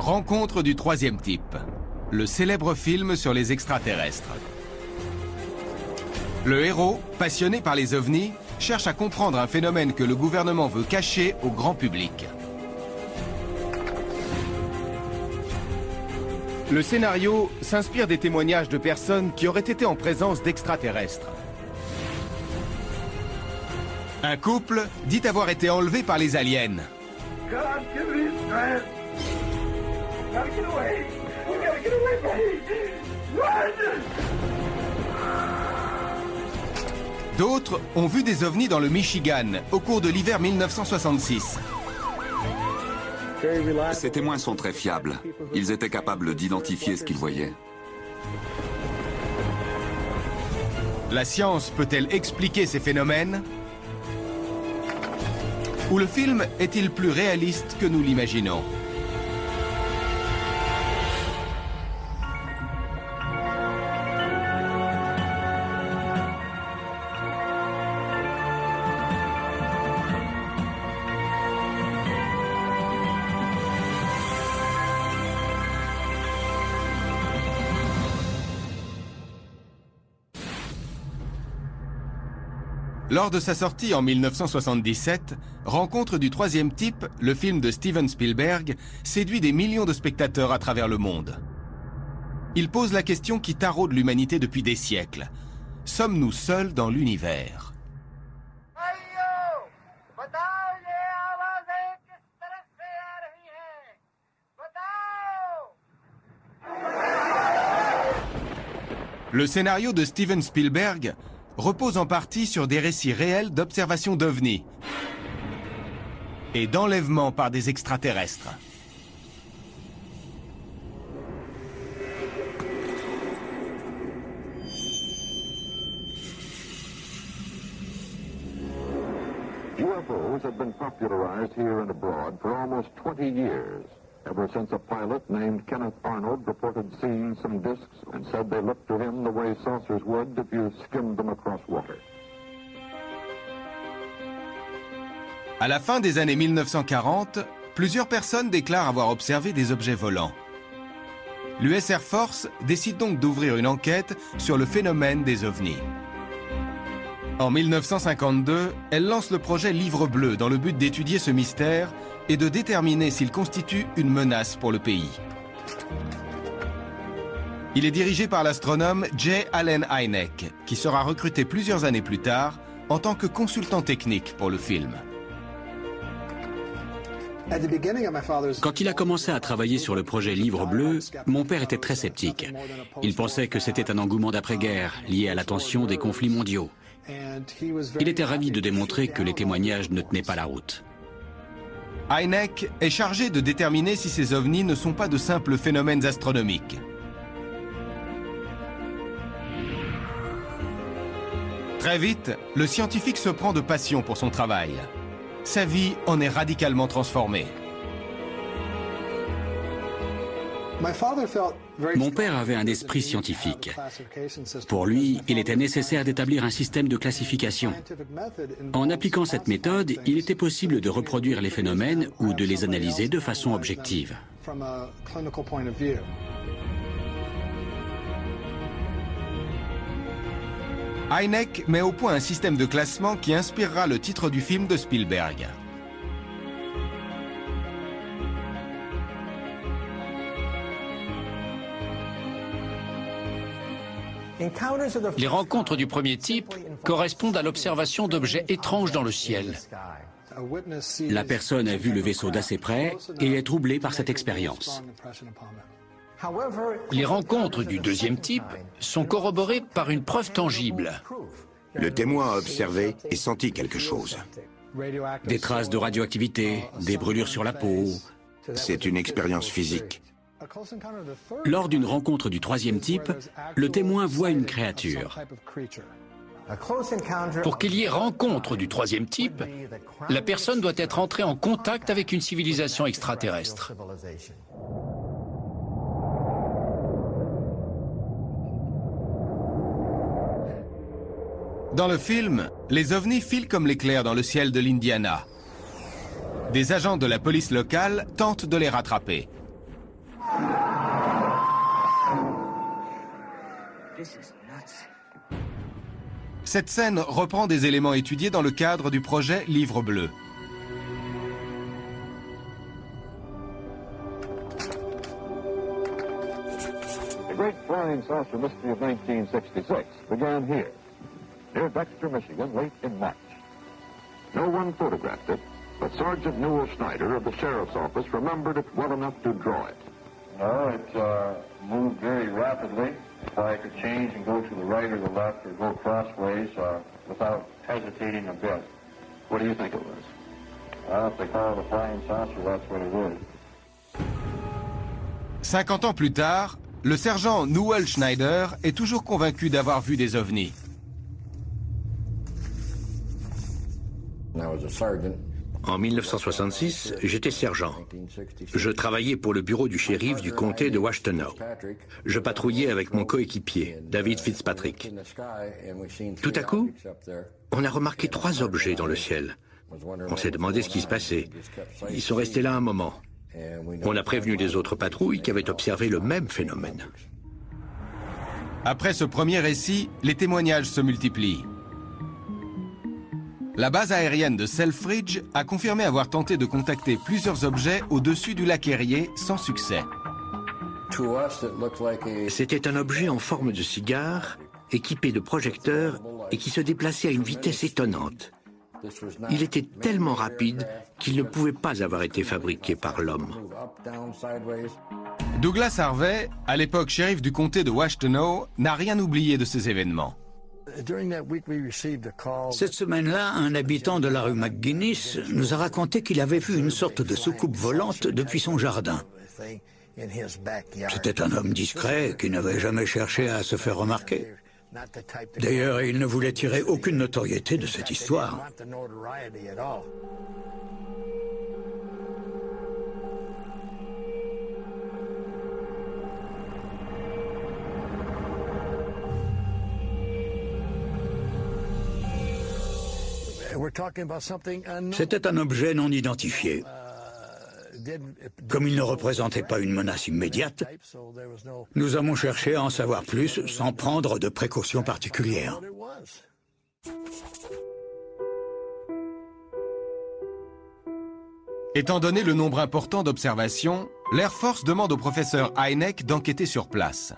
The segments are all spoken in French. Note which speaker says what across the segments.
Speaker 1: Rencontre du troisième type, le célèbre film sur les extraterrestres. Le héros, passionné par les ovnis, cherche à comprendre un phénomène que le gouvernement veut cacher au grand public. Le scénario s'inspire des témoignages de personnes qui auraient été en présence d'extraterrestres. Un couple dit avoir été enlevé par les aliens. D'autres ont vu des ovnis dans le Michigan au cours de l'hiver 1966.
Speaker 2: Ces témoins sont très fiables. Ils étaient capables d'identifier ce qu'ils voyaient.
Speaker 1: La science peut-elle expliquer ces phénomènes? Ou le film est-il plus réaliste que nous l'imaginons? Lors de sa sortie en 1977, Rencontre du troisième type, le film de Steven Spielberg, séduit des millions de spectateurs à travers le monde. Il pose la question qui taraude l'humanité depuis des siècles. Sommes-nous seuls dans l'univers? Le scénario de Steven Spielberg repose en partie sur des récits réels d'observations d'ovnis et d'enlèvements par des extraterrestres.
Speaker 3: UFOs have been popularized here and abroad for almost 20 years, ever since a pilot named Kenneth Arnold reported seeing some discs and said they looked to him the way saucers would if you skimmed them across water.
Speaker 1: À la fin des années 1940, plusieurs personnes déclarent avoir observé des objets volants. L'US Air Force décide donc d'ouvrir une enquête sur le phénomène des ovnis. En 1952, elle lance le projet Livre bleu dans le but d'étudier ce mystère et de déterminer s'il constitue une menace pour le pays. Il est dirigé par l'astronome J. Allen Hynek, qui sera recruté plusieurs années plus tard en tant que consultant technique pour le film.
Speaker 4: Quand il a commencé à travailler sur le projet Livre bleu, mon père était très sceptique. Il pensait que c'était un engouement d'après-guerre lié à la tension des conflits mondiaux. Il était ravi de démontrer que les témoignages ne tenaient pas la route.
Speaker 1: Hynek est chargé de déterminer si ces ovnis ne sont pas de simples phénomènes astronomiques. Très vite, le scientifique se prend de passion pour son travail. Sa vie en est radicalement transformée.
Speaker 4: Mon père avait un esprit scientifique. Pour lui, il était nécessaire d'établir un système de classification. En appliquant cette méthode, il était possible de reproduire les phénomènes ou de les analyser de façon objective.
Speaker 1: Hynek met au point un système de classement qui inspirera le titre du film de Spielberg.
Speaker 5: Les rencontres du premier type correspondent à l'observation d'objets étranges dans le ciel.
Speaker 4: La personne a vu le vaisseau d'assez près et est troublée par cette expérience.
Speaker 5: Les rencontres du deuxième type sont corroborées par une preuve tangible.
Speaker 6: Le témoin a observé et senti quelque chose.
Speaker 4: Des traces de radioactivité, des brûlures sur la peau.
Speaker 6: C'est une expérience physique.
Speaker 4: Lors d'une rencontre du troisième type, le témoin voit une créature.
Speaker 5: Pour qu'il y ait rencontre du troisième type, la personne doit être entrée en contact avec une civilisation extraterrestre.
Speaker 1: Dans le film, les ovnis filent comme l'éclair dans le ciel de l'Indiana. Des agents de la police locale tentent de les rattraper. Cette scène reprend des éléments étudiés dans le cadre du projet Livre bleu.
Speaker 3: The great flying saucer mystery of 1966 began here, near Dexter, Michigan, late in March. No one photographed it, but Sergeant Newell Schneider of the Sheriff's Office remembered it well enough to draw it.
Speaker 7: No, it moved very rapidly. If I could change and go to the right or the left or go crossways without hesitating a bit.
Speaker 3: What do you think it was?
Speaker 7: Well, if they call it a flying saucer, that's what it is.
Speaker 1: 50 ans plus tard, le sergent Newell Schneider est toujours convaincu d'avoir vu des ovnis.
Speaker 8: En 1966, j'étais sergent. Je travaillais pour le bureau du shérif du comté de Washtenaw. Je patrouillais avec mon coéquipier, David Fitzpatrick. Tout à coup, on a remarqué 3 objets dans le ciel. On s'est demandé ce qui se passait. Ils sont restés là un moment. On a prévenu les autres patrouilles qui avaient observé le même phénomène.
Speaker 1: Après ce premier récit, les témoignages se multiplient. La base aérienne de Selfridge a confirmé avoir tenté de contacter plusieurs objets au-dessus du lac Erie sans succès.
Speaker 8: C'était un objet en forme de cigare, équipé de projecteurs et qui se déplaçait à une vitesse étonnante. Il était tellement rapide qu'il ne pouvait pas avoir été fabriqué par l'homme.
Speaker 1: Douglas Harvey, à l'époque shérif du comté de Washtenaw, n'a rien oublié de ces événements.
Speaker 9: Cette semaine-là, un habitant de la rue McGuinness nous a raconté qu'il avait vu une sorte de soucoupe volante depuis son jardin. C'était un homme discret qui n'avait jamais cherché à se faire remarquer. D'ailleurs, il ne voulait tirer aucune notoriété de cette histoire. C'était un objet non identifié. Comme il ne représentait pas une menace immédiate, nous avons cherché à en savoir plus sans prendre de précautions particulières.
Speaker 1: Étant donné le nombre important d'observations, l'Air Force demande au professeur Hynek d'enquêter sur place.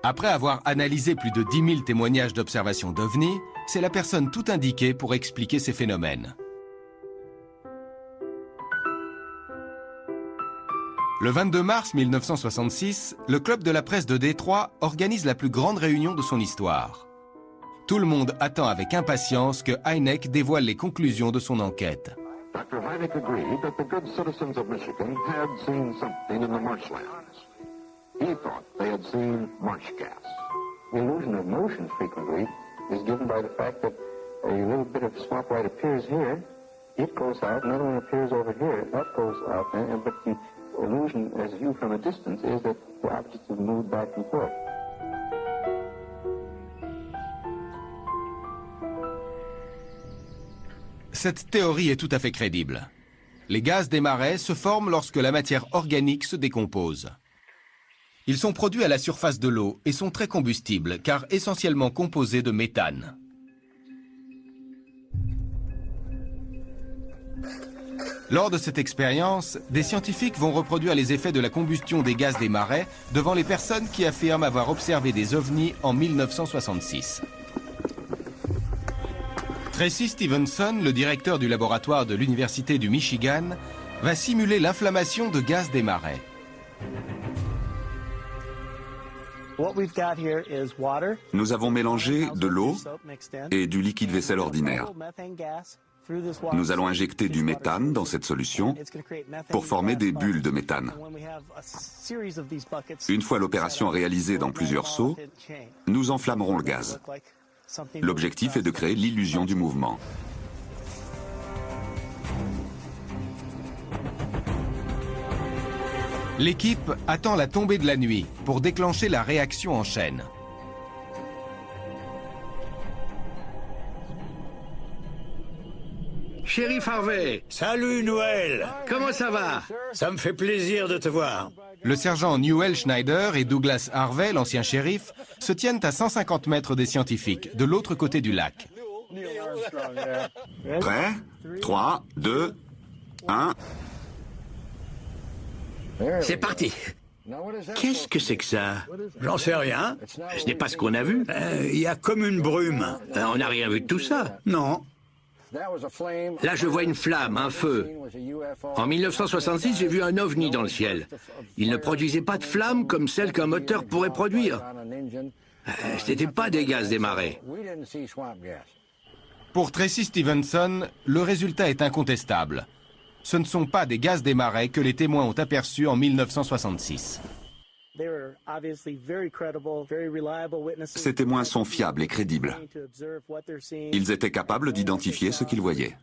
Speaker 1: Après avoir analysé plus de 10 000 témoignages d'observations d'OVNI, c'est la personne tout indiquée pour expliquer ces phénomènes. Le 22 mars 1966, le Club de la presse de Détroit organise la plus grande réunion de son histoire. Tout le monde attend avec impatience que Hynek dévoile les conclusions de son enquête.
Speaker 3: Dr. Hynek agreed that the good citizens of Michigan had seen something in the marshlands. He thought they had seen marsh gas.
Speaker 7: The illusion of motion frequently is given by the fact that a little bit of swamp light appears here, it goes out, another one appears over here, that goes out, but the illusion as viewed from a distance is that the objects have moved back and forth.
Speaker 1: Cette théorie est tout à fait crédible. Les gaz des marais se forment lorsque la matière organique se décompose. Ils sont produits à la surface de l'eau et sont très combustibles car essentiellement composés de méthane. Lors de cette expérience, des scientifiques vont reproduire les effets de la combustion des gaz des marais devant les personnes qui affirment avoir observé des ovnis en 1966. Tracy Stevenson, le directeur du laboratoire de l'Université du Michigan, va simuler l'inflammation de gaz des marais.
Speaker 2: Nous avons mélangé de l'eau et du liquide vaisselle ordinaire. Nous allons injecter du méthane dans cette solution pour former des bulles de méthane. Une fois l'opération réalisée dans plusieurs seaux, nous enflammerons le gaz. L'objectif est de créer l'illusion du mouvement.
Speaker 1: L'équipe attend la tombée de la nuit pour déclencher la réaction en chaîne.
Speaker 9: Shérif Harvey. Salut, Noël. Comment ça va? Ça me fait plaisir de te voir.
Speaker 1: Le sergent Newell Schneider et Douglas Harvey, l'ancien shérif, se tiennent à 150 mètres des scientifiques, de l'autre côté du lac.
Speaker 2: Prêt? 3, 2, 1...
Speaker 8: C'est parti. Qu'est-ce que c'est que ça?
Speaker 9: J'en sais rien.
Speaker 8: Ce n'est pas ce qu'on a vu.
Speaker 9: Il y a comme une brume.
Speaker 8: On n'a rien vu de tout ça.
Speaker 9: Non.
Speaker 8: Là, je vois une flamme, un feu. En 1966, j'ai vu un ovni dans le ciel. Il ne produisait pas de flamme comme celle qu'un moteur pourrait produire. Ce n'était pas des gaz des marais.
Speaker 1: Pour Tracy Stevenson, le résultat est incontestable. Ce ne sont pas des gaz des marais que les témoins ont aperçus en 1966.
Speaker 2: Ces témoins sont fiables et crédibles. Ils étaient capables d'identifier ce qu'ils voyaient.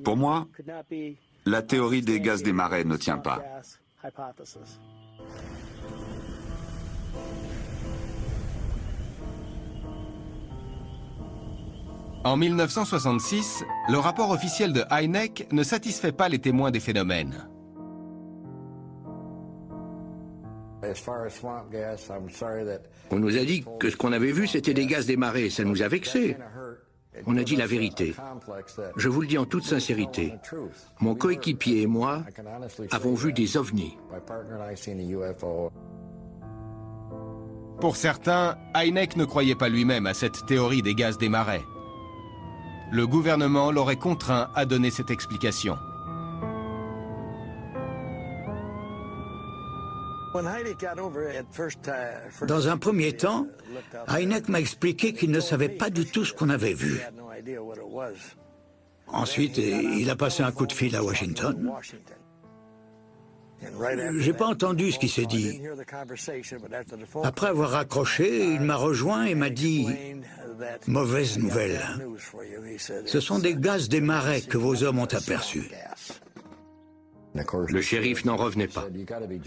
Speaker 2: Pour moi, la théorie des gaz des marais ne tient pas.
Speaker 1: En 1966, le rapport officiel de Hynek ne satisfait pas les témoins des phénomènes.
Speaker 8: On nous a dit que ce qu'on avait vu, c'était des gaz des marais. Ça nous a vexés. On a dit la vérité. Je vous le dis en toute sincérité. Mon coéquipier et moi avons vu des ovnis.
Speaker 1: Pour certains, Hynek ne croyait pas lui-même à cette théorie des gaz des marais. Le gouvernement l'aurait contraint à donner cette explication.
Speaker 9: Dans un premier temps, Hynek m'a expliqué qu'il ne savait pas du tout ce qu'on avait vu. Ensuite, il a passé un coup de fil à Washington. J'ai pas entendu ce qu'il s'est dit. Après avoir raccroché, il m'a rejoint et m'a dit « Mauvaise nouvelle. Ce sont des gaz des marais que vos hommes ont aperçus. »
Speaker 8: Le shérif n'en revenait pas.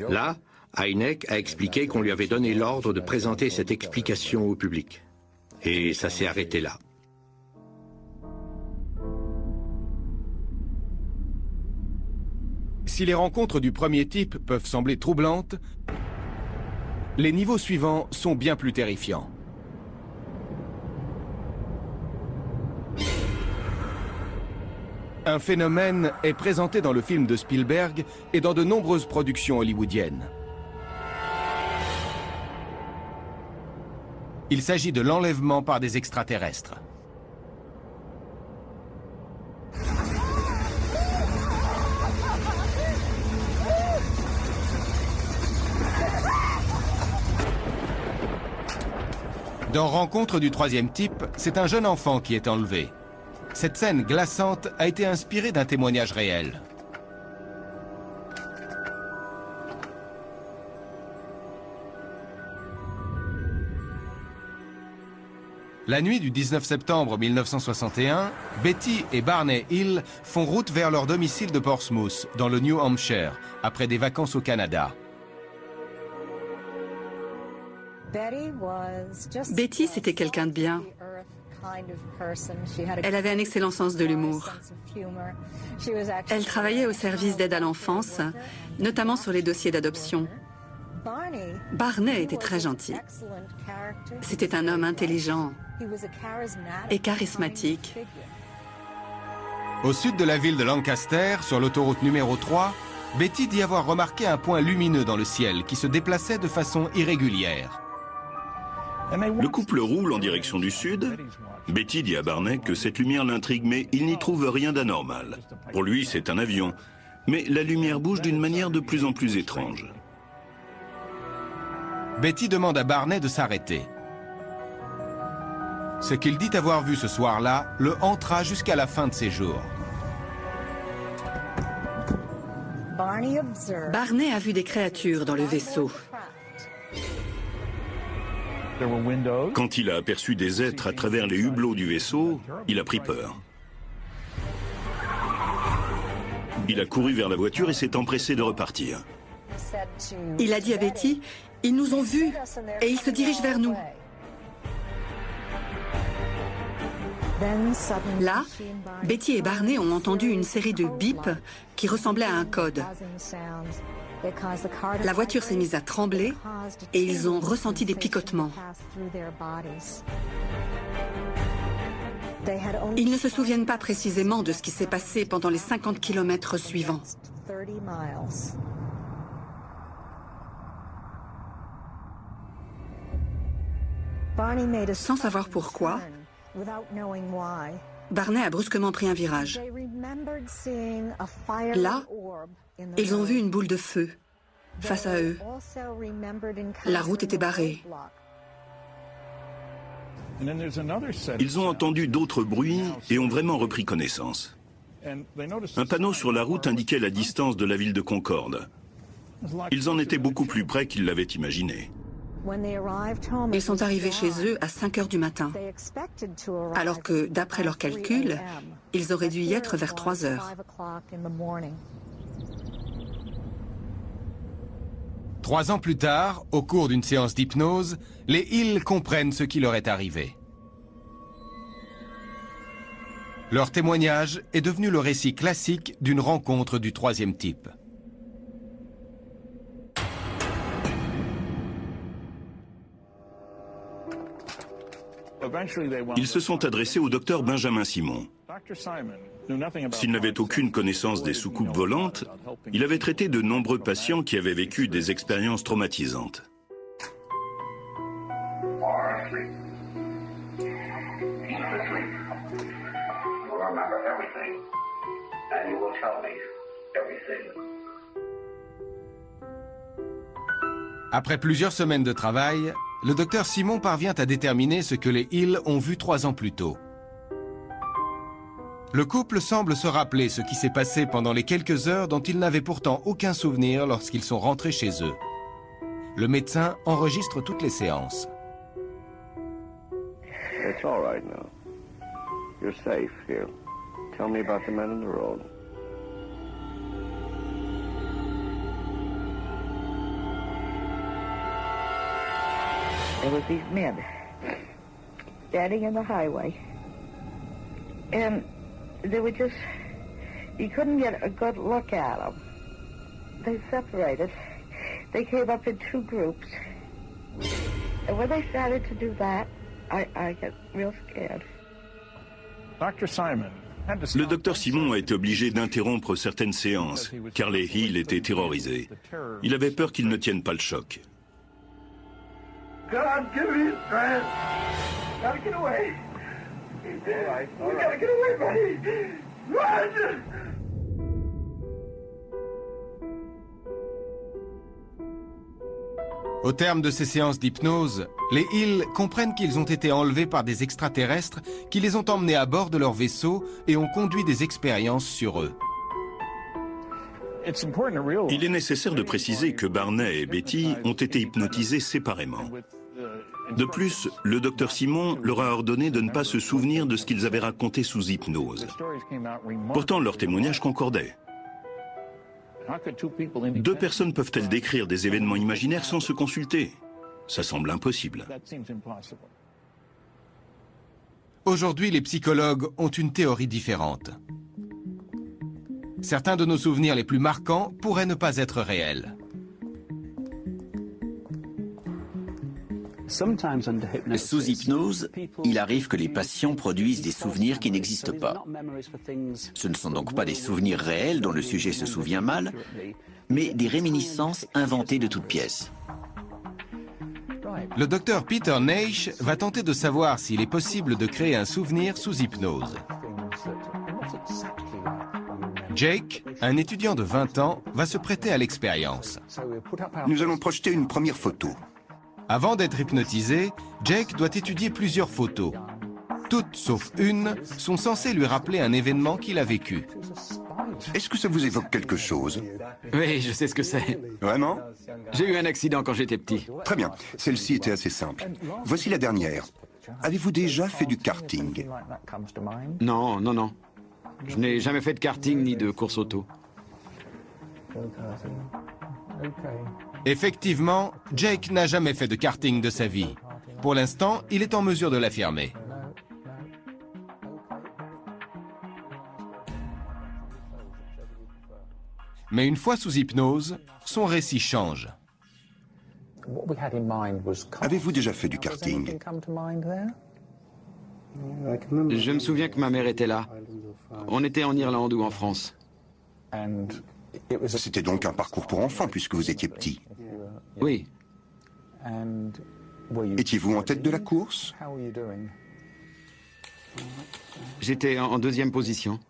Speaker 8: Là, Hynek a expliqué qu'on lui avait donné l'ordre de présenter cette explication au public. Et ça s'est arrêté là.
Speaker 1: Si les rencontres du premier type peuvent sembler troublantes, les niveaux suivants sont bien plus terrifiants. Un phénomène est présenté dans le film de Spielberg et dans de nombreuses productions hollywoodiennes. Il s'agit de l'enlèvement par des extraterrestres. Dans Rencontre du troisième type, c'est un jeune enfant qui est enlevé. Cette scène glaçante a été inspirée d'un témoignage réel. La nuit du 19 septembre 1961, Betty et Barney Hill font route vers leur domicile de Portsmouth, dans le New Hampshire, après des vacances au Canada.
Speaker 10: Betty, c'était quelqu'un de bien. Elle avait un excellent sens de l'humour. Elle travaillait au service d'aide à l'enfance, notamment sur les dossiers d'adoption. Barney était très gentil. C'était un homme intelligent et charismatique.
Speaker 1: Au sud de la ville de Lancaster, sur l'autoroute numéro 3, Betty dit avoir remarqué un point lumineux dans le ciel qui se déplaçait de façon irrégulière.
Speaker 11: Le couple roule en direction du sud. Betty dit à Barney que cette lumière l'intrigue, mais il n'y trouve rien d'anormal. Pour lui, c'est un avion. Mais la lumière bouge d'une manière de plus en plus étrange.
Speaker 1: Betty demande à Barney de s'arrêter. Ce qu'il dit avoir vu ce soir-là le hantera jusqu'à la fin de ses jours.
Speaker 10: Barney a vu des créatures dans le vaisseau.
Speaker 11: Quand il a aperçu des êtres à travers les hublots du vaisseau, il a pris peur. Il a couru vers la voiture et s'est empressé de repartir.
Speaker 10: Il a dit à Betty, « Ils nous ont vus et ils se dirigent vers nous. » Là, Betty et Barney ont entendu une série de bips qui ressemblaient à un code. La voiture s'est mise à trembler et ils ont ressenti des picotements. Ils ne se souviennent pas précisément de ce qui s'est passé pendant les 50 kilomètres suivants. Sans savoir pourquoi, Barney a brusquement pris un virage. Là, ils ont vu une boule de feu face à eux. La route était barrée.
Speaker 11: Ils ont entendu d'autres bruits et ont vraiment repris connaissance. Un panneau sur la route indiquait la distance de la ville de Concorde. Ils en étaient beaucoup plus près qu'ils l'avaient imaginé.
Speaker 10: Ils sont arrivés chez eux à 5 heures du matin, alors que, d'après leurs calculs, ils auraient dû y être vers 3 heures.
Speaker 1: 3 ans plus tard, au cours d'une séance d'hypnose, les Hill comprennent ce qui leur est arrivé. Leur témoignage est devenu le récit classique d'une rencontre du troisième type.
Speaker 11: Ils se sont adressés au docteur Benjamin Simon. S'il n'avait aucune connaissance des soucoupes volantes, il avait traité de nombreux patients qui avaient vécu des expériences traumatisantes.
Speaker 1: Après plusieurs semaines de travail, le docteur Simon parvient à déterminer ce que les Hill ont vu 3 ans plus tôt. Le couple semble se rappeler ce qui s'est passé pendant les quelques heures dont ils n'avaient pourtant aucun souvenir lorsqu'ils sont rentrés chez eux. Le médecin enregistre toutes les séances.
Speaker 7: It's all right now. You're safe here. Tell me about the men on the road.
Speaker 12: There was these men standing in the highway, and they were just, you couldn't get a good look at them. They separated. They came up in 2 groups. And when they started to do that, I got real scared.
Speaker 11: Le docteur Simon a été obligé d'interrompre certaines séances, car les Hill étaient terrorisés. Il avait peur qu'ils ne tiennent pas le choc.
Speaker 13: God, give me strength. Gotta get away. All right. We gotta get away, buddy. Run!
Speaker 1: Au terme de ces séances d'hypnose, les Hill comprennent qu'ils ont été enlevés par des extraterrestres qui les ont emmenés à bord de leur vaisseau et ont conduit des expériences sur eux.
Speaker 11: Il est nécessaire de préciser que Barney et Betty ont été hypnotisés séparément. De plus, le docteur Simon leur a ordonné de ne pas se souvenir de ce qu'ils avaient raconté sous hypnose. Pourtant, leurs témoignages concordaient. 2 personnes peuvent-elles décrire des événements imaginaires sans se consulter? Ça semble impossible.
Speaker 1: Aujourd'hui, les psychologues ont une théorie différente. Certains de nos souvenirs les plus marquants pourraient ne pas être réels.
Speaker 14: Sous hypnose, il arrive que les patients produisent des souvenirs qui n'existent pas. Ce ne sont donc pas des souvenirs réels dont le sujet se souvient mal, mais des réminiscences inventées de toutes pièces.
Speaker 1: Le docteur Peter Naish va tenter de savoir s'il est possible de créer un souvenir sous hypnose. Jake, un étudiant de 20 ans, va se prêter à l'expérience.
Speaker 6: Nous allons projeter une première photo.
Speaker 1: Avant d'être hypnotisé, Jake doit étudier plusieurs photos. Toutes, sauf une, sont censées lui rappeler un événement qu'il a vécu.
Speaker 6: Est-ce que ça vous évoque quelque chose?
Speaker 4: Oui, je sais ce que c'est.
Speaker 6: Vraiment?
Speaker 4: J'ai eu un accident quand j'étais petit.
Speaker 6: Très bien, celle-ci était assez simple. Voici la dernière. Avez-vous déjà fait du karting?
Speaker 4: Non, non, non. Je n'ai jamais fait de karting ni de course auto.
Speaker 1: Effectivement, Jake n'a jamais fait de karting de sa vie. Pour l'instant, il est en mesure de l'affirmer. Mais une fois sous hypnose, son récit change.
Speaker 6: Avez-vous déjà fait du karting?
Speaker 15: Je me souviens que ma mère était là. On était en Irlande ou en France.
Speaker 6: C'était donc un parcours pour enfants puisque vous étiez petit.
Speaker 15: Oui.
Speaker 6: Étiez-vous en tête de la course?
Speaker 15: J'étais en deuxième position.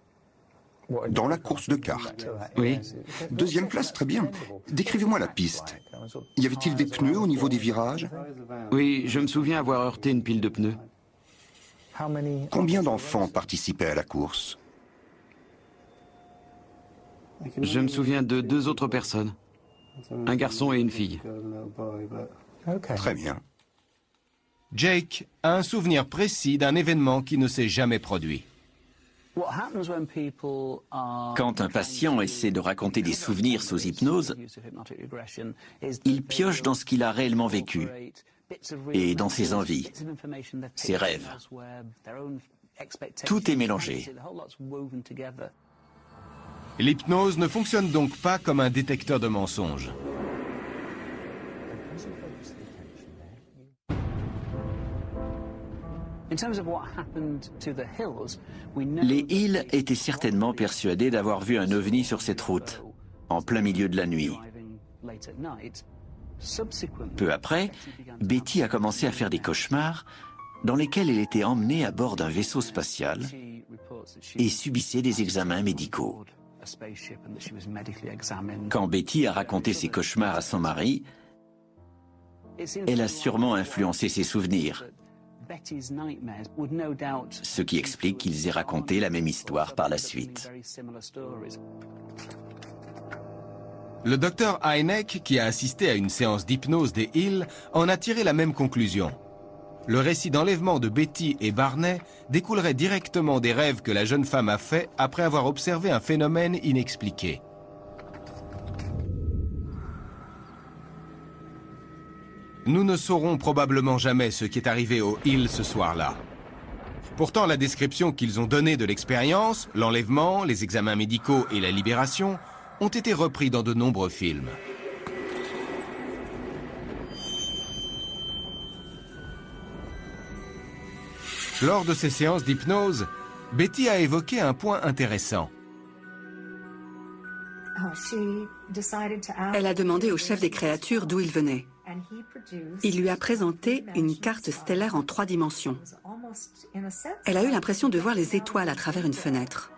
Speaker 6: Dans la course de cartes?
Speaker 15: Oui.
Speaker 6: Deuxième place, très bien. Décrivez-moi la piste. Y avait-il des pneus au niveau des virages?
Speaker 15: Oui, je me souviens avoir heurté une pile de pneus.
Speaker 6: Combien d'enfants participaient à la course?
Speaker 15: Je me souviens de 2 autres personnes. Un garçon et une fille.
Speaker 6: Très bien.
Speaker 1: Jake a un souvenir précis d'un événement qui ne s'est jamais produit.
Speaker 14: Quand un patient essaie de raconter des souvenirs sous hypnose, il pioche dans ce qu'il a réellement vécu et dans ses envies, ses rêves. Tout est mélangé.
Speaker 1: L'hypnose ne fonctionne donc pas comme un détecteur de mensonges.
Speaker 14: Les Hill étaient certainement persuadés d'avoir vu un ovni sur cette route, en plein milieu de la nuit. Peu après, Betty a commencé à faire des cauchemars dans lesquels elle était emmenée à bord d'un vaisseau spatial et subissait des examens médicaux. Quand Betty a raconté ses cauchemars à son mari, elle a sûrement influencé ses souvenirs, ce qui explique qu'ils aient raconté la même histoire par la suite.
Speaker 1: Le docteur Hynek, qui a assisté à une séance d'hypnose des Hill, en a tiré la même conclusion. Le récit d'enlèvement de Betty et Barney découlerait directement des rêves que la jeune femme a faits après avoir observé un phénomène inexpliqué. Nous ne saurons probablement jamais ce qui est arrivé aux Hill ce soir-là. Pourtant, la description qu'ils ont donnée de l'expérience, l'enlèvement, les examens médicaux et la libération ont été repris dans de nombreux films. Lors de ces séances d'hypnose, Betty a évoqué un point intéressant.
Speaker 10: Elle a demandé au chef des créatures d'où il venait. Il lui a présenté une carte stellaire en 3 dimensions. Elle a eu l'impression de voir les étoiles à travers une fenêtre.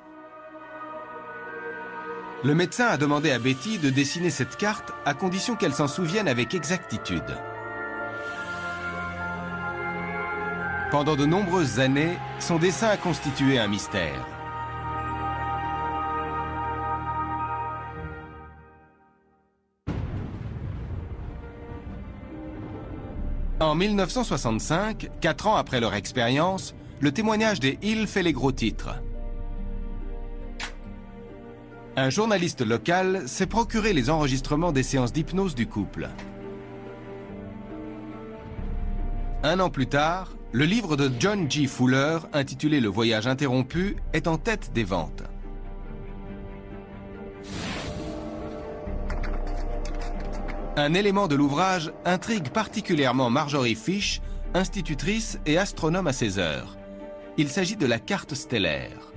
Speaker 1: Le médecin a demandé à Betty de dessiner cette carte à condition qu'elle s'en souvienne avec exactitude. Pendant de nombreuses années, son dessin a constitué un mystère. En 1965, 4 ans après leur expérience, le témoignage des Hill fait les gros titres. Un journaliste local s'est procuré les enregistrements des séances d'hypnose du couple. Un an plus tard, le livre de John G. Fuller, intitulé « Le voyage interrompu », est en tête des ventes. Un élément de l'ouvrage intrigue particulièrement Marjorie Fish, institutrice et astronome à ses heures. Il s'agit de la carte stellaire.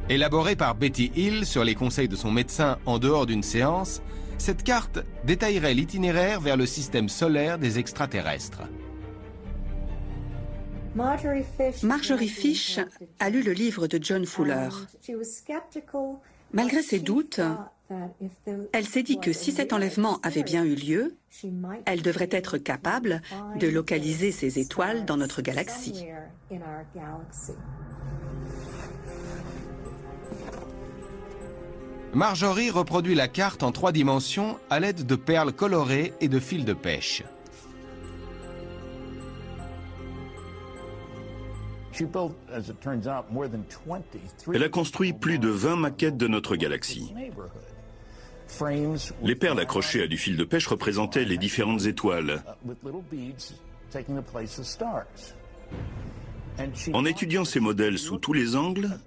Speaker 1: Élaborée par Betty Hill sur les conseils de son médecin en dehors d'une séance, cette carte détaillerait l'itinéraire vers le système solaire des extraterrestres.
Speaker 10: Marjorie Fish a lu le livre de John Fuller. Malgré ses doutes, elle s'est dit que si cet enlèvement avait bien eu lieu, elle devrait être capable de localiser ces étoiles dans notre galaxie.
Speaker 1: Marjorie reproduit la carte en 3 dimensions à l'aide de perles colorées et de fils de pêche.
Speaker 11: Elle a construit plus de 20 maquettes de notre galaxie. Les perles accrochées à du fil de pêche représentaient les différentes étoiles. En étudiant ces modèles sous tous les angles,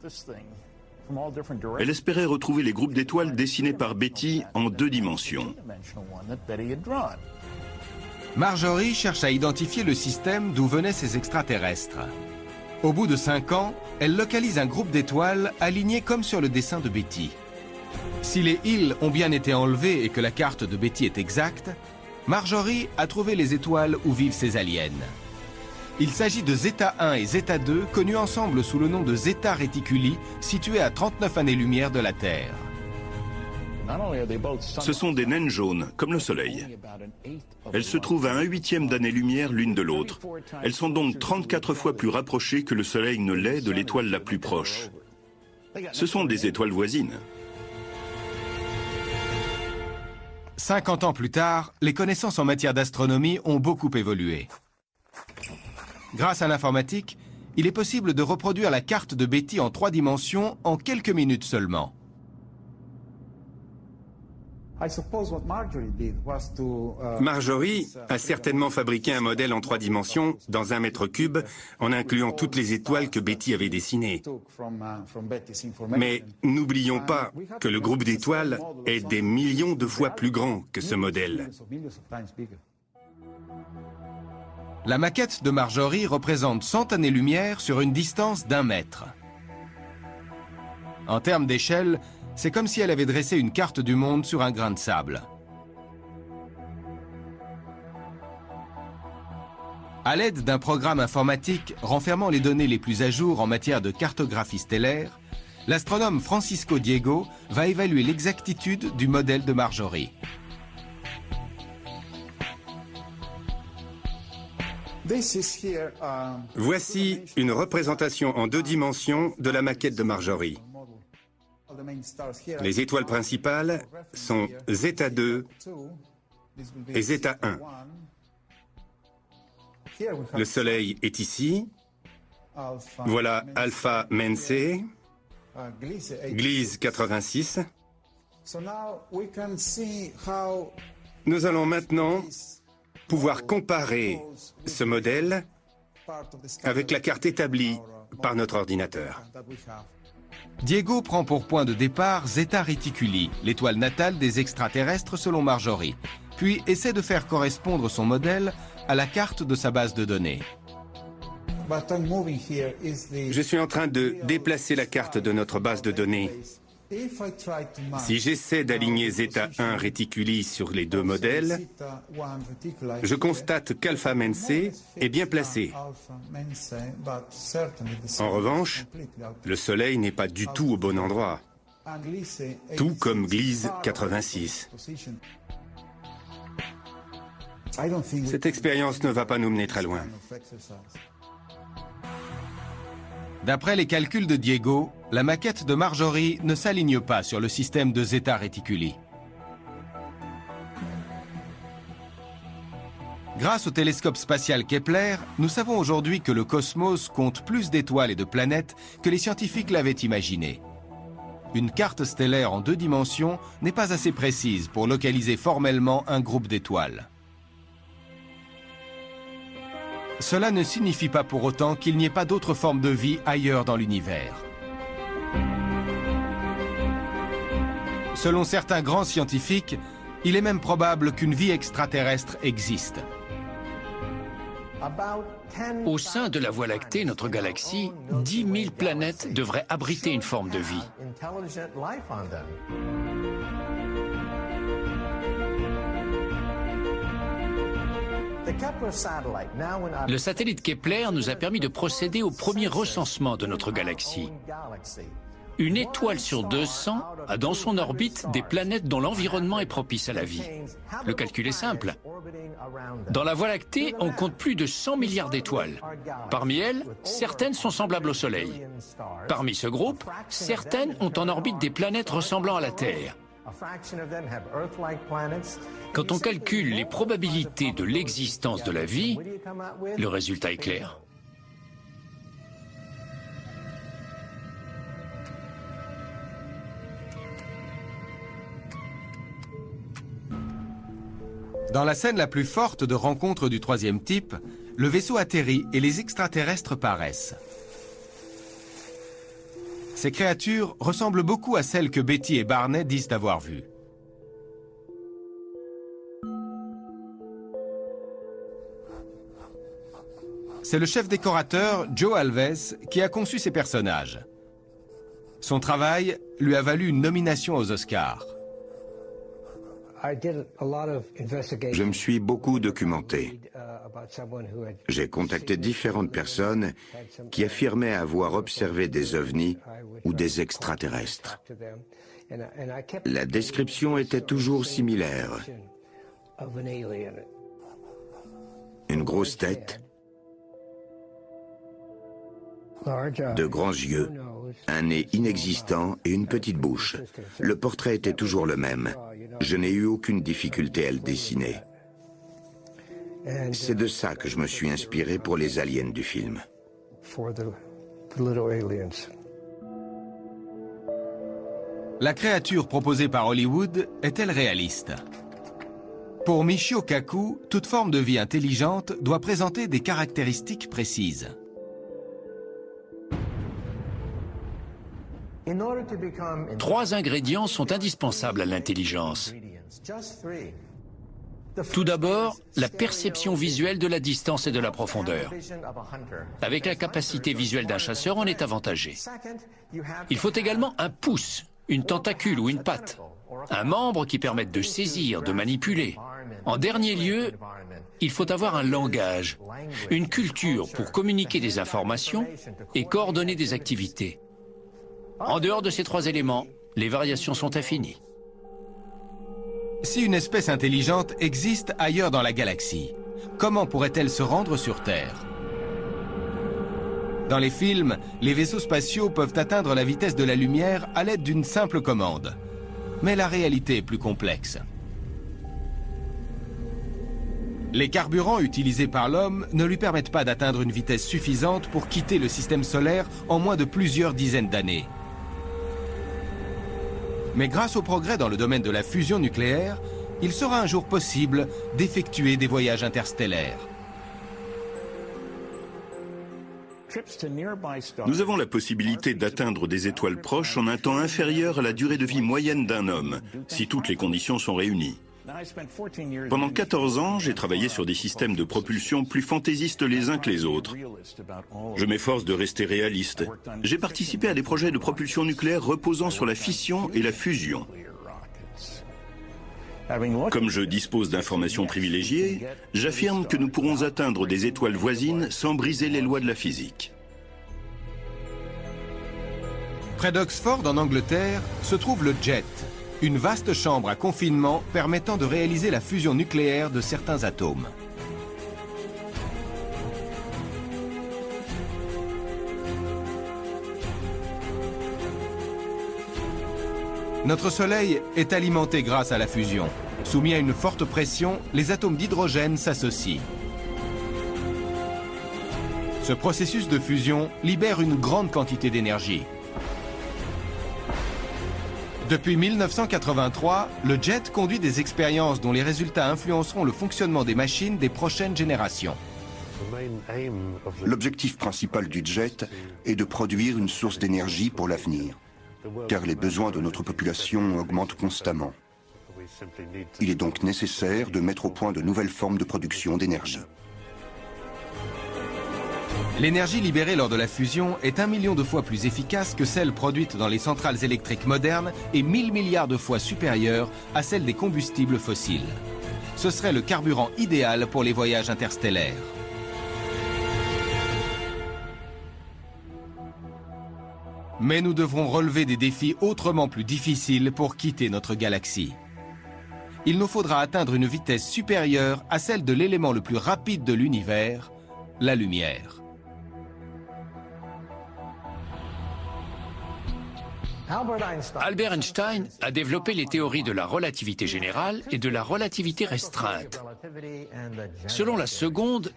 Speaker 11: elle espérait retrouver les groupes d'étoiles dessinés par Betty en 2 dimensions.
Speaker 1: Marjorie cherche à identifier le système d'où venaient ces extraterrestres. Au bout de 5 ans, elle localise un groupe d'étoiles aligné comme sur le dessin de Betty. Si les îles ont bien été enlevées et que la carte de Betty est exacte, Marjorie a trouvé les étoiles où vivent ces aliens. Il s'agit de Zeta 1 et Zeta 2, connus ensemble sous le nom de Zeta Reticuli, situés à 39 années-lumière de la Terre.
Speaker 11: Ce sont des naines jaunes, comme le Soleil. Elles se trouvent à 1/8 d'année-lumière l'une de l'autre. Elles sont donc 34 fois plus rapprochées que le Soleil ne l'est de l'étoile la plus proche. Ce sont des étoiles voisines.
Speaker 1: 50 ans plus tard, les connaissances en matière d'astronomie ont beaucoup évolué. Grâce à l'informatique, il est possible de reproduire la carte de Betty en 3 dimensions en quelques minutes seulement.
Speaker 16: Marjorie a certainement fabriqué un modèle en 3 dimensions dans 1 mètre cube en incluant toutes les étoiles que Betty avait dessinées. Mais n'oublions pas que le groupe d'étoiles est des millions de fois plus grand que ce modèle.
Speaker 1: La maquette de Marjorie représente 100 années-lumière sur une distance d'1 mètre. En termes d'échelle, c'est comme si elle avait dressé une carte du monde sur un grain de sable. À l'aide d'un programme informatique renfermant les données les plus à jour en matière de cartographie stellaire, l'astronome Francisco Diego va évaluer l'exactitude du modèle de Marjorie.
Speaker 16: Voici une représentation en 2 dimensions de la maquette de Marjorie. Les étoiles principales sont Zeta 2 et Zeta 1. Le Soleil est ici. Voilà Alpha Mencey, Gliese 86. Nous allons maintenant pouvoir comparer ce modèle avec la carte établie par notre ordinateur.
Speaker 1: Diego prend pour point de départ Zeta Reticuli, l'étoile natale des extraterrestres selon Marjorie, puis essaie de faire correspondre son modèle à la carte de sa base de données.
Speaker 16: Je suis en train de déplacer la carte de notre base de données. Si j'essaie d'aligner Zeta 1 Reticuli sur les 2 modèles, je constate qu'Alpha Mencey est bien placé. En revanche, le Soleil n'est pas du tout au bon endroit, tout comme Gliese 86. Cette expérience ne va pas nous mener très loin.
Speaker 1: D'après les calculs de Diego, la maquette de Marjorie ne s'aligne pas sur le système de Zeta Reticuli. Grâce au télescope spatial Kepler, nous savons aujourd'hui que le cosmos compte plus d'étoiles et de planètes que les scientifiques l'avaient imaginé. Une carte stellaire en 2 dimensions n'est pas assez précise pour localiser formellement un groupe d'étoiles. Cela ne signifie pas pour autant qu'il n'y ait pas d'autres formes de vie ailleurs dans l'univers. Selon certains grands scientifiques, il est même probable qu'une vie extraterrestre existe.
Speaker 5: Au sein de la Voie lactée, notre galaxie, 10 000 planètes devraient abriter une forme de vie. Le satellite Kepler nous a permis de procéder au premier recensement de notre galaxie. Une étoile sur 200 a dans son orbite des planètes dont l'environnement est propice à la vie. Le calcul est simple. Dans la Voie lactée, on compte plus de 100 milliards d'étoiles. Parmi elles, certaines sont semblables au Soleil. Parmi ce groupe, certaines ont en orbite des planètes ressemblant à la Terre. Quand on calcule les probabilités de l'existence de la vie, le résultat est clair.
Speaker 1: Dans la scène la plus forte de rencontre du troisième type, le vaisseau atterrit et les extraterrestres paraissent. Ces créatures ressemblent beaucoup à celles que Betty et Barney disent avoir vues. C'est le chef décorateur, Joe Alves, qui a conçu ces personnages. Son travail lui a valu une nomination aux Oscars.
Speaker 6: Je me suis beaucoup documenté. J'ai contacté différentes personnes qui affirmaient avoir observé des ovnis ou des extraterrestres. La description était toujours similaire. Une grosse tête, de grands yeux, un nez inexistant et une petite bouche. Le portrait était toujours le même. Je n'ai eu aucune difficulté à le dessiner. C'est de ça que je me suis inspiré pour les aliens du film.
Speaker 1: La créature proposée par Hollywood est-elle réaliste? Pour Michio Kaku, toute forme de vie intelligente doit présenter des caractéristiques précises.
Speaker 5: Trois ingrédients sont indispensables à l'intelligence. Tout d'abord, la perception visuelle de la distance et de la profondeur. Avec la capacité visuelle d'un chasseur, on est avantagé. Il faut également un pouce, une tentacule ou une patte, un membre qui permette de saisir, de manipuler. En dernier lieu, il faut avoir un langage, une culture pour communiquer des informations et coordonner des activités. En dehors de ces trois éléments, les variations sont infinies.
Speaker 1: Si une espèce intelligente existe ailleurs dans la galaxie, comment pourrait-elle se rendre sur Terre? Dans les films, les vaisseaux spatiaux peuvent atteindre la vitesse de la lumière à l'aide d'une simple commande. Mais la réalité est plus complexe. Les carburants utilisés par l'homme ne lui permettent pas d'atteindre une vitesse suffisante pour quitter le système solaire en moins de plusieurs dizaines d'années. Mais grâce au progrès dans le domaine de la fusion nucléaire, il sera un jour possible d'effectuer des voyages interstellaires.
Speaker 11: Nous avons la possibilité d'atteindre des étoiles proches en un temps inférieur à la durée de vie moyenne d'un homme, si toutes les conditions sont réunies. Pendant 14 ans, j'ai travaillé sur des systèmes de propulsion plus fantaisistes les uns que les autres. Je m'efforce de rester réaliste. J'ai participé à des projets de propulsion nucléaire reposant sur la fission et la fusion. Comme je dispose d'informations privilégiées, j'affirme que nous pourrons atteindre des étoiles voisines sans briser les lois de la physique.
Speaker 1: Près d'Oxford, en Angleterre, se trouve le JET, une vaste chambre à confinement permettant de réaliser la fusion nucléaire de certains atomes. Notre Soleil est alimenté grâce à la fusion. Soumis à une forte pression, les atomes d'hydrogène s'associent. Ce processus de fusion libère une grande quantité d'énergie. Depuis 1983, le JET conduit des expériences dont les résultats influenceront le fonctionnement des machines des prochaines générations.
Speaker 6: L'objectif principal du JET est de produire une source d'énergie pour l'avenir, car les besoins de notre population augmentent constamment. Il est donc nécessaire de mettre au point de nouvelles formes de production d'énergie.
Speaker 1: L'énergie libérée lors de la fusion est 1 million de fois plus efficace que celle produite dans les centrales électriques modernes et 1000 milliards de fois supérieure à celle des combustibles fossiles. Ce serait le carburant idéal pour les voyages interstellaires. Mais nous devrons relever des défis autrement plus difficiles pour quitter notre galaxie. Il nous faudra atteindre une vitesse supérieure à celle de l'élément le plus rapide de l'univers, la lumière.
Speaker 5: Albert Einstein a développé les théories de la relativité générale et de la relativité restreinte. Selon la seconde,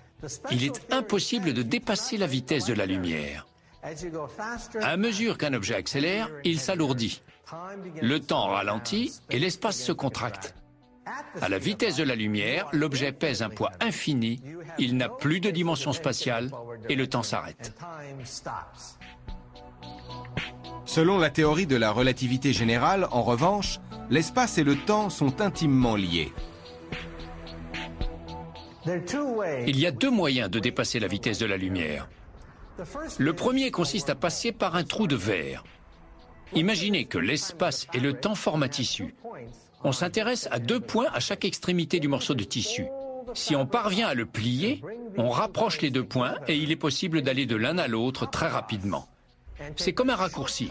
Speaker 5: il est impossible de dépasser la vitesse de la lumière. À mesure qu'un objet accélère, il s'alourdit. Le temps ralentit et l'espace se contracte. À la vitesse de la lumière, l'objet pèse un poids infini, il n'a plus de dimension spatiale et le temps s'arrête.
Speaker 1: Selon la théorie de la relativité générale, en revanche, l'espace et le temps sont intimement liés.
Speaker 5: Il y a deux moyens de dépasser la vitesse de la lumière. Le premier consiste à passer par un trou de verre. Imaginez que l'espace et le temps forment un tissu. On s'intéresse à 2 points à chaque extrémité du morceau de tissu. Si on parvient à le plier, on rapproche les 2 points et il est possible d'aller de l'un à l'autre très rapidement. C'est comme un raccourci.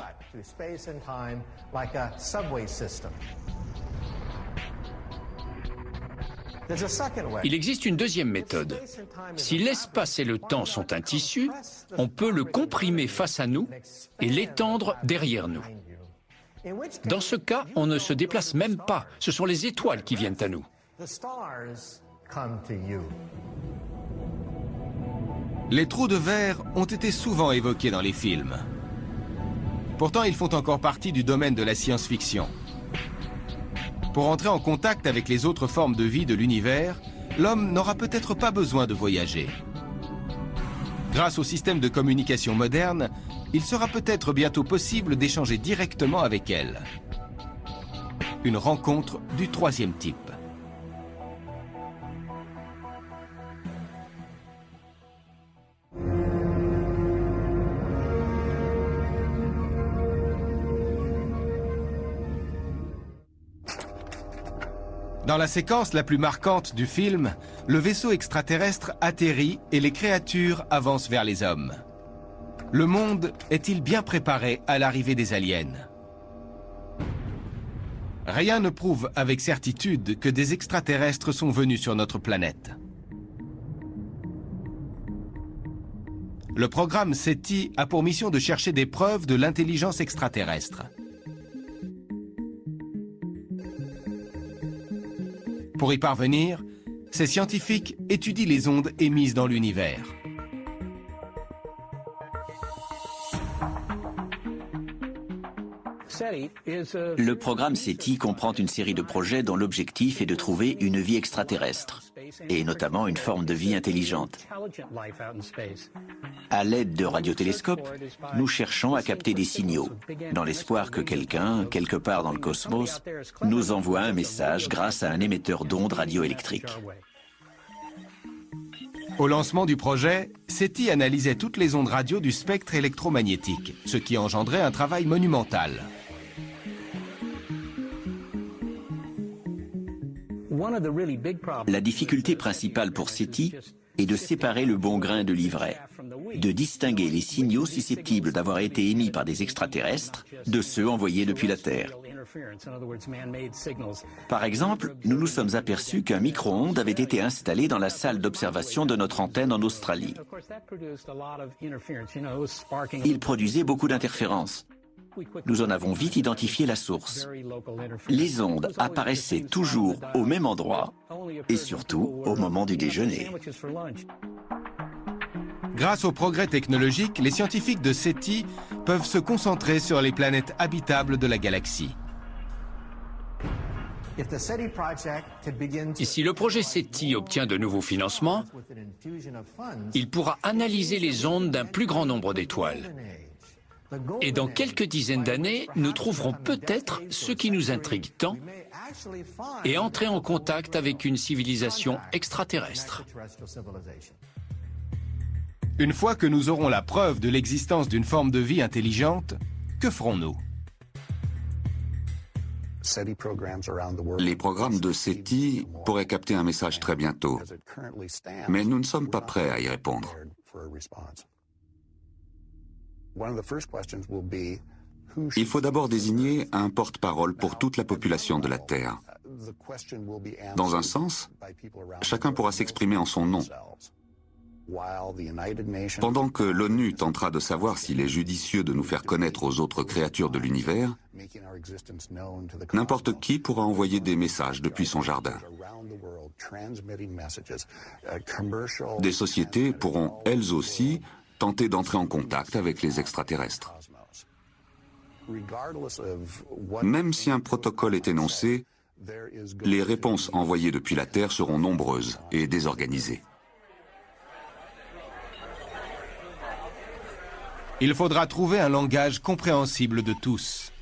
Speaker 5: Il existe une deuxième méthode. Si l'espace et le temps sont un tissu, on peut le comprimer face à nous et l'étendre derrière nous. Dans ce cas, on ne se déplace même pas. Ce sont les étoiles qui viennent à nous.
Speaker 1: Les trous de verre ont été souvent évoqués dans les films. Pourtant, ils font encore partie du domaine de la science-fiction. Pour entrer en contact avec les autres formes de vie de l'univers, l'homme n'aura peut-être pas besoin de voyager. Grâce au système de communication moderne, il sera peut-être bientôt possible d'échanger directement avec elle. Une rencontre du 3e type. Dans la séquence la plus marquante du film, le vaisseau extraterrestre atterrit et les créatures avancent vers les hommes. Le monde est-il bien préparé à l'arrivée des aliens? Rien ne prouve avec certitude que des extraterrestres sont venus sur notre planète. Le programme SETI a pour mission de chercher des preuves de l'intelligence extraterrestre. Pour y parvenir, ces scientifiques étudient les ondes émises dans l'univers.
Speaker 14: Le programme SETI comprend une série de projets dont l'objectif est de trouver une vie extraterrestre, et notamment une forme de vie intelligente. À l'aide de radiotélescopes, nous cherchons à capter des signaux, dans l'espoir que quelqu'un, quelque part dans le cosmos, nous envoie un message grâce à un émetteur d'ondes radioélectriques.
Speaker 1: Au lancement du projet, SETI analysait toutes les ondes radio du spectre électromagnétique, ce qui engendrait un travail monumental.
Speaker 14: La difficulté principale pour SETI est de séparer le bon grain de l'ivraie, de distinguer les signaux susceptibles d'avoir été émis par des extraterrestres de ceux envoyés depuis la Terre. Par exemple, nous nous sommes aperçus qu'un micro-ondes avait été installé dans la salle d'observation de notre antenne en Australie. Il produisait beaucoup d'interférences. Nous en avons vite identifié la source. Les ondes apparaissaient toujours au même endroit et surtout au moment du déjeuner.
Speaker 1: Grâce aux progrès technologiques, les scientifiques de SETI peuvent se concentrer sur les planètes habitables de la galaxie.
Speaker 5: Et si le projet SETI obtient de nouveaux financements, il pourra analyser les ondes d'un plus grand nombre d'étoiles. Et dans quelques dizaines d'années, nous trouverons peut-être ce qui nous intrigue tant et entrer en contact avec une civilisation extraterrestre.
Speaker 1: Une fois que nous aurons la preuve de l'existence d'une forme de vie intelligente, que ferons-nous?
Speaker 2: Les programmes de SETI pourraient capter un message très bientôt, mais nous ne sommes pas prêts à y répondre. Il faut d'abord désigner un porte-parole pour toute la population de la Terre. Dans un sens, chacun pourra s'exprimer en son nom. Pendant que l'ONU tentera de savoir s'il est judicieux de nous faire connaître aux autres créatures de l'univers, n'importe qui pourra envoyer des messages depuis son jardin. Des sociétés pourront, elles aussi, tenter d'entrer en contact avec les extraterrestres. Même si un protocole est énoncé, les réponses envoyées depuis la Terre seront nombreuses et désorganisées.
Speaker 1: Il faudra trouver un langage compréhensible de tous.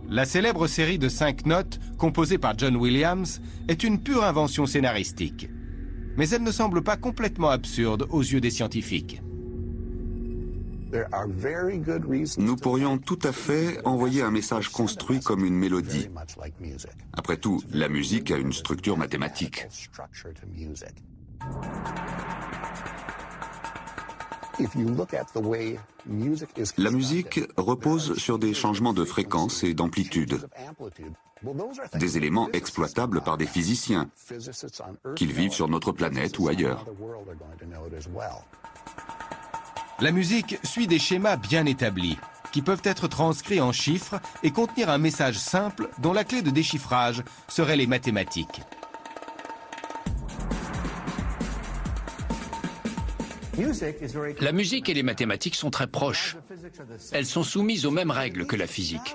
Speaker 1: La célèbre série de 5 notes, composée par John Williams, est une pure invention scénaristique. Mais elle ne semble pas complètement absurde aux yeux des scientifiques.
Speaker 2: Nous pourrions tout à fait envoyer un message construit comme une mélodie. Après tout, la musique a une structure mathématique. La musique repose sur des changements de fréquence et d'amplitude, des éléments exploitables par des physiciens, qu'ils vivent sur notre planète ou ailleurs.
Speaker 1: La musique suit des schémas bien établis, qui peuvent être transcrits en chiffres et contenir un message simple dont la clé de déchiffrage serait les mathématiques.
Speaker 5: La musique et les mathématiques sont très proches. Elles sont soumises aux mêmes règles que la physique.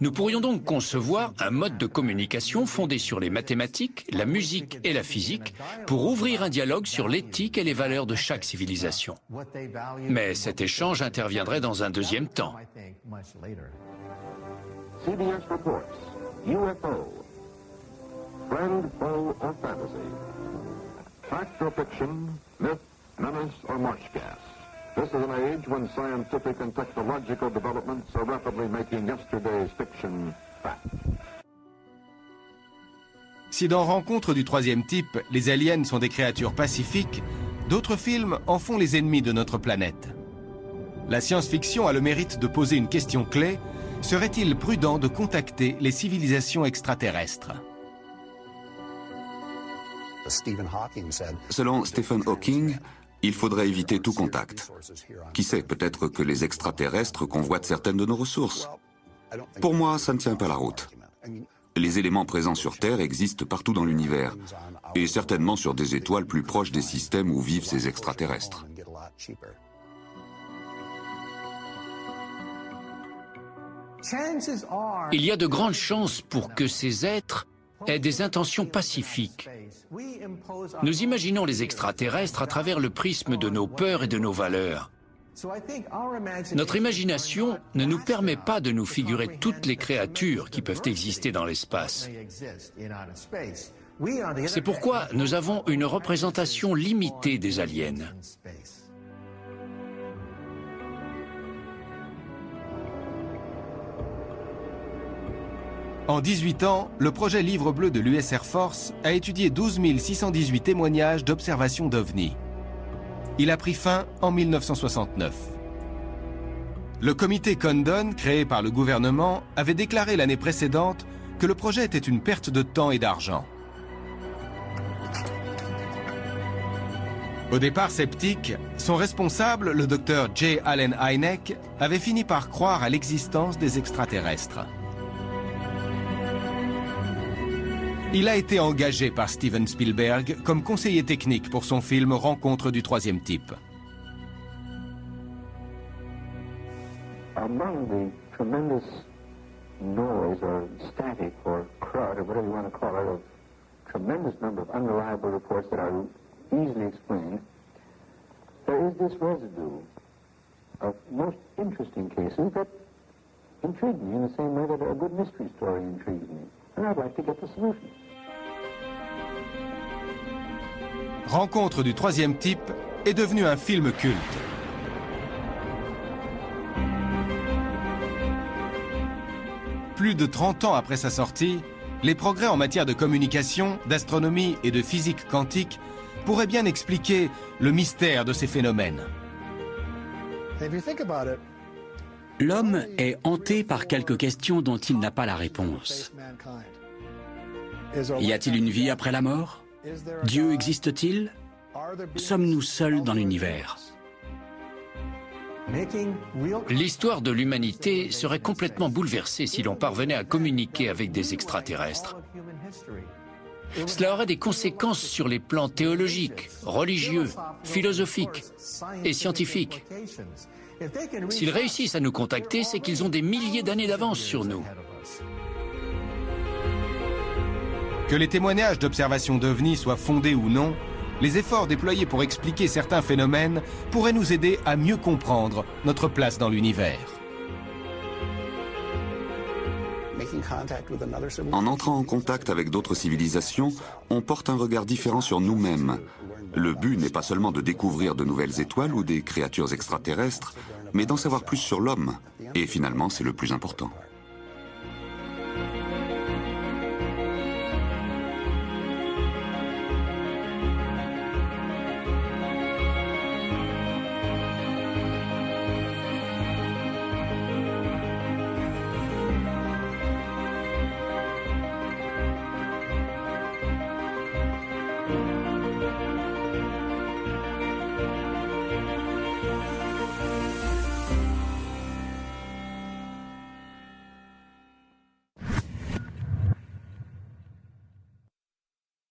Speaker 5: Nous pourrions donc concevoir un mode de communication fondé sur les mathématiques, la musique et la physique pour ouvrir un dialogue sur l'éthique et les valeurs de chaque civilisation. Mais cet échange interviendrait dans un deuxième temps.
Speaker 3: CBS reports, UFO, friend, foe, or fantasy, fact or fiction, myth, menace, or march gas. This is an age when scientific and technological developments are rapidly making yesterday's fiction fact.
Speaker 1: Si dans Rencontre du troisième type, les aliens sont des créatures pacifiques, d'autres films en font les ennemis de notre planète. La science-fiction a le mérite de poser une question clé: serait-il prudent de contacter les civilisations extraterrestres?
Speaker 2: Selon Stephen Hawking, il faudrait éviter tout contact. Qui sait, peut-être que les extraterrestres convoitent certaines de nos ressources. Pour moi, ça ne tient pas la route. Les éléments présents sur Terre existent partout dans l'univers, et certainement sur des étoiles plus proches des systèmes où vivent ces extraterrestres.
Speaker 5: Il y a de grandes chances pour que ces êtres aient des intentions pacifiques. Nous imaginons les extraterrestres à travers le prisme de nos peurs et de nos valeurs. Notre imagination ne nous permet pas de nous figurer toutes les créatures qui peuvent exister dans l'espace. C'est pourquoi nous avons une représentation limitée des aliens.
Speaker 1: En 18 ans, le projet Livre bleu de l'US Air Force a étudié 12 618 témoignages d'observation d'OVNI. Il a pris fin en 1969. Le comité Condon, créé par le gouvernement, avait déclaré l'année précédente que le projet était une perte de temps et d'argent. Au départ sceptique, son responsable, le docteur J. Allen Hynek, avait fini par croire à l'existence des extraterrestres. Il a été engagé par Steven Spielberg comme conseiller technique pour son film Rencontre du troisième type.
Speaker 7: Among the tremendous noise or static or crud or whatever you want to call it, of tremendous number of unreliable reports that are easily explained, there is this residue of most interesting cases that intrigue me in the same way that a good mystery story intrigues me. And I'd like to get the solution.
Speaker 1: Rencontre du troisième type est devenu un film culte. Plus de 30 ans après sa sortie, les progrès en matière de communication, d'astronomie et de physique quantique pourraient bien expliquer le mystère de ces phénomènes.
Speaker 4: L'homme est hanté par quelques questions dont il n'a pas la réponse. Y a-t-il une vie après la mort? Dieu existe-t-il? Sommes-nous seuls dans l'univers?
Speaker 5: L'histoire de l'humanité serait complètement bouleversée si l'on parvenait à communiquer avec des extraterrestres. Cela aurait des conséquences sur les plans théologiques, religieux, philosophiques et scientifiques. S'ils réussissent à nous contacter, c'est qu'ils ont des milliers d'années d'avance sur nous.
Speaker 1: Que les témoignages d'observation d'OVNI soient fondés ou non, les efforts déployés pour expliquer certains phénomènes pourraient nous aider à mieux comprendre notre place dans l'univers.
Speaker 2: En entrant en contact avec d'autres civilisations, on porte un regard différent sur nous-mêmes. Le but n'est pas seulement de découvrir de nouvelles étoiles ou des créatures extraterrestres, mais d'en savoir plus sur l'homme. Et finalement, c'est le plus important.